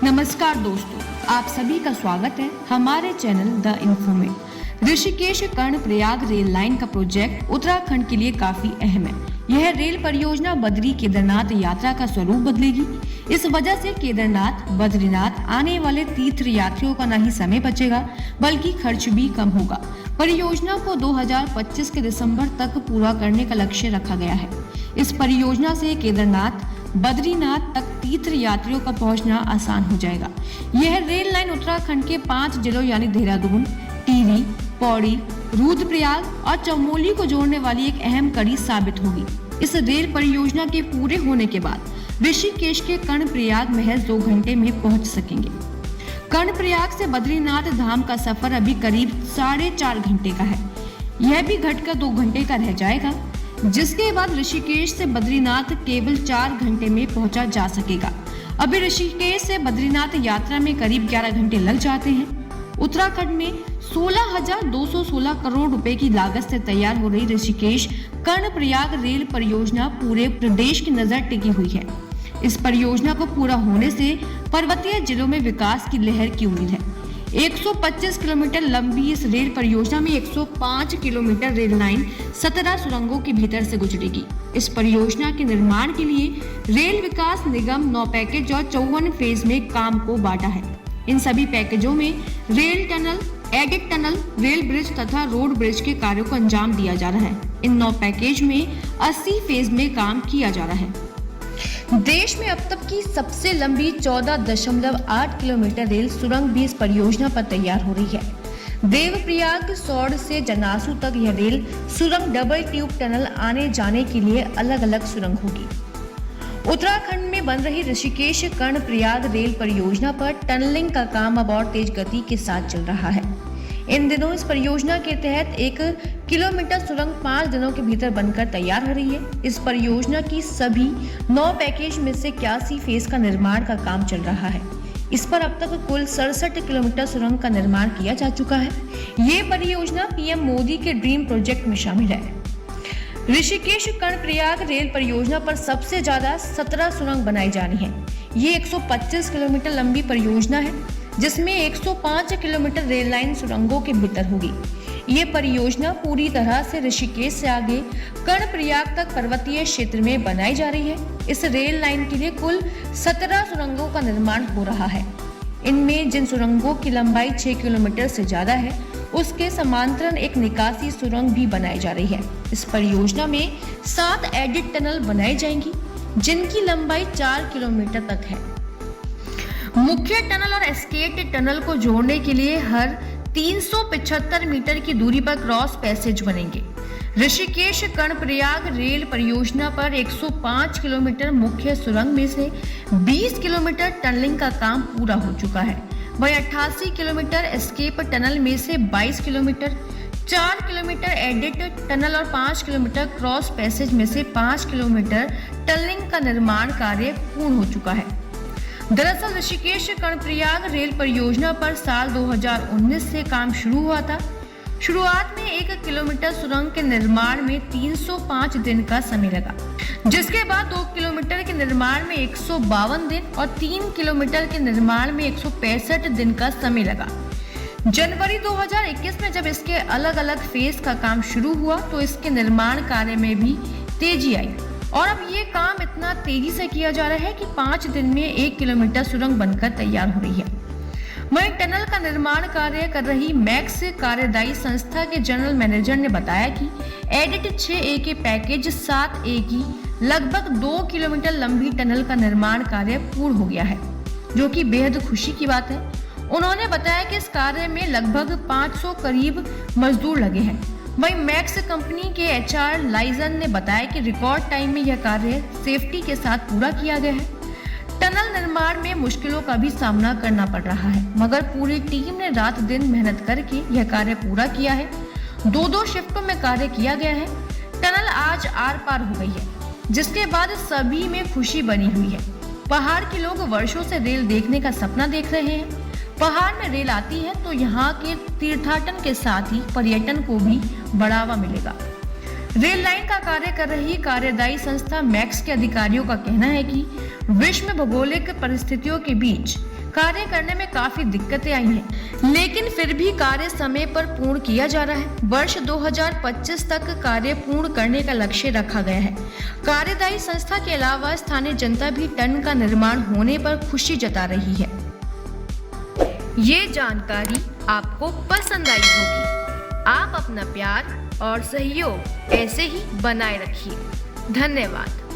नमस्कार दोस्तों, आप सभी का स्वागत है हमारे चैनल द इन्फो में। ऋषिकेश कर्णप्रयाग रेल लाइन का प्रोजेक्ट उत्तराखंड के लिए काफी अहम है। यह रेल परियोजना बद्री केदारनाथ यात्रा का स्वरूप बदलेगी। इस वजह से केदारनाथ बद्रीनाथ आने वाले तीर्थ यात्रियों का न ही समय बचेगा बल्कि खर्च भी कम होगा। परियोजना को 2025 के दिसंबर तक पूरा करने का लक्ष्य रखा गया है। इस परियोजना से केदारनाथ बद्रीनाथ तक तीर्थ यात्रियों का पहुंचना आसान हो जाएगा। यह रेल लाइन उत्तराखंड के 5 जिलों यानी देहरादून, टिहरी, पौड़ी, रुद्रप्रयाग और चमोली को जोड़ने वाली एक अहम कड़ी साबित होगी। इस रेल परियोजना के पूरे होने के बाद ऋषिकेश के कर्णप्रयाग महज 2 घंटे में पहुंच सकेंगे। कर्णप्रयाग से बद्रीनाथ धाम का सफर अभी करीब 4.5 घंटे का है। यह भी घटकर 2 घंटे का रह जाएगा, जिसके बाद ऋषिकेश से बद्रीनाथ केवल 4 घंटे में पहुंचा जा सकेगा। अभी ऋषिकेश से बद्रीनाथ यात्रा में करीब 11 घंटे लग जाते हैं। उत्तराखंड में 16,216 करोड़ रुपए की लागत से तैयार हो रही ऋषिकेश कर्णप्रयाग रेल परियोजना पूरे प्रदेश की नजर टिकी हुई है। इस परियोजना को पूरा होने से पर्वतीय जिलों में विकास की लहर की उम्मीद है। 125 किलोमीटर लंबी इस रेल परियोजना में 105 किलोमीटर रेल लाइन 17 सुरंगों के भीतर से गुजरेगी। इस परियोजना के निर्माण के लिए रेल विकास निगम 9 पैकेज और 54 फेज में काम को बांटा है। इन सभी पैकेजों में rail tunnel, edit tunnel, rail bridge तथा रोड ब्रिज के कार्यों को अंजाम दिया जा रहा है। इन 9 पैकेज में 80 फेज में काम किया जा रहा है। देश में अब तक की सबसे लंबी 14.8 किलोमीटर रेल सुरंग भी इस परियोजना पर तैयार हो रही है। देवप्रयाग सौड़ से जनासू तक यह रेल सुरंग डबल ट्यूब टनल आने जाने के लिए अलग अलग सुरंग होगी। उत्तराखंड में बन रही ऋषिकेश कर्णप्रयाग रेल परियोजना पर टनलिंग का काम अब और तेज गति के साथ चल रहा है। इन दिनों इस परियोजना के तहत 1 किलोमीटर सुरंग 5 दिनों के भीतर बनकर तैयार हो रही है। इस परियोजना की सभी 9 पैकेज में से 81 फेज का निर्माण का काम चल रहा है। इस पर अब तक कुल 67 किलोमीटर सुरंग का निर्माण किया जा चुका है। ये परियोजना पीएम मोदी के ड्रीम प्रोजेक्ट में शामिल है। ऋषिकेश कर्णप्रयाग रेल परियोजना पर सबसे ज्यादा 17 सुरंग बनाई जानी है। ये 125 किलोमीटर लंबी परियोजना है, जिसमें 105 किलोमीटर रेल लाइन सुरंगों के भीतर होगी। ये परियोजना पूरी तरह से ऋषिकेश से आगे कर्णप्रयाग तक पर्वतीय क्षेत्र में बनाई जा रही है। इस रेल लाइन के लिए कुल 17 सुरंगों का निर्माण हो रहा है। इनमें जिन सुरंगों की लंबाई 6 किलोमीटर से ज्यादा है, उसके समांतर एक निकासी सुरंग भी बनाई जा रही है। इस परियोजना में 7 एडिट टनल बनाई जाएंगी, जिनकी लंबाई 4 किलोमीटर तक है। मुख्य टनल और एस्केट टनल को जोड़ने के लिए हर 375 मीटर की दूरी पर क्रॉस पैसेज बनेंगे। ऋषिकेश कर्णप्रयाग रेल परियोजना पर 105 किलोमीटर मुख्य सुरंग में से 20 किलोमीटर टनलिंग का काम पूरा हो चुका है। वही 88 किलोमीटर एस्केप टनल में से 22 किलोमीटर, 4 किलोमीटर एडिट टनल और 5 किलोमीटर क्रॉस पैसेज में से 5 किलोमीटर टनलिंग का निर्माण कार्य पूर्ण हो चुका है। दरअसल ऋषिकेश कर्णप्रयाग रेल परियोजना पर साल 2019 से काम शुरू हुआ था। शुरुआत में 1 किलोमीटर सुरंग के निर्माण में 305 दिन का समय लगा, जिसके बाद 2 किलोमीटर के निर्माण में 152 दिन और 3 किलोमीटर के निर्माण में 165 दिन का समय लगा। जनवरी 2021 में जब इसके अलग अलग फेज का काम शुरू हुआ तो इसके निर्माण कार्य में भी तेजी आई और अब ये काम इतना तेजी से किया जा रहा है कि 5 दिन में 1 किलोमीटर सुरंग बनकर तैयार हो रही है। वहीं टनल का निर्माण कार्य कर रही मैक्स कार्यदायी संस्था के जनरल मैनेजर ने बताया कि एडिट 6A के पैकेज 7A की लगभग 2 किलोमीटर लंबी टनल का निर्माण कार्य पूर्ण हो गया है, जो कि बेहद खुशी की बात है। उन्होंने बताया कि इस कार्य में लगभग 500 करीब मजदूर लगे हैं। वहीं मैक्स कंपनी के HR लाइजन ने बताया कि रिकॉर्ड टाइम में यह कार्य सेफ्टी के साथ पूरा किया गया है। टनल निर्माण में मुश्किलों का भी सामना करना पड़ रहा है, मगर पूरी टीम ने रात दिन मेहनत करके यह कार्य पूरा किया है। 2-2 शिफ्टों में कार्य किया गया है। टनल आज आर पार हो गई है, जिसके बाद सभी में खुशी बनी हुई है। पहाड़ के लोग वर्षों से रेल देखने का सपना देख रहे हैं। पहाड़ में रेल आती है तो यहाँ के तीर्थाटन के साथ ही पर्यटन को भी बढ़ावा मिलेगा। रेल लाइन का कार्य कर रही कार्यदायी संस्था मैक्स के अधिकारियों का कहना है कि विश्व में भौगोलिक परिस्थितियों के बीच कार्य करने में काफी दिक्कतें आई हैं, लेकिन फिर भी कार्य समय पर पूर्ण किया जा रहा है। वर्ष 2025 तक कार्य पूर्ण करने का लक्ष्य रखा गया है। कार्यदायी संस्था के अलावा स्थानीय जनता भी टन का निर्माण होने पर खुशी जता रही है। ये जानकारी आपको पसंद आई होगी। आप अपना प्यार और सहयोग ऐसे ही बनाए रखिए। धन्यवाद।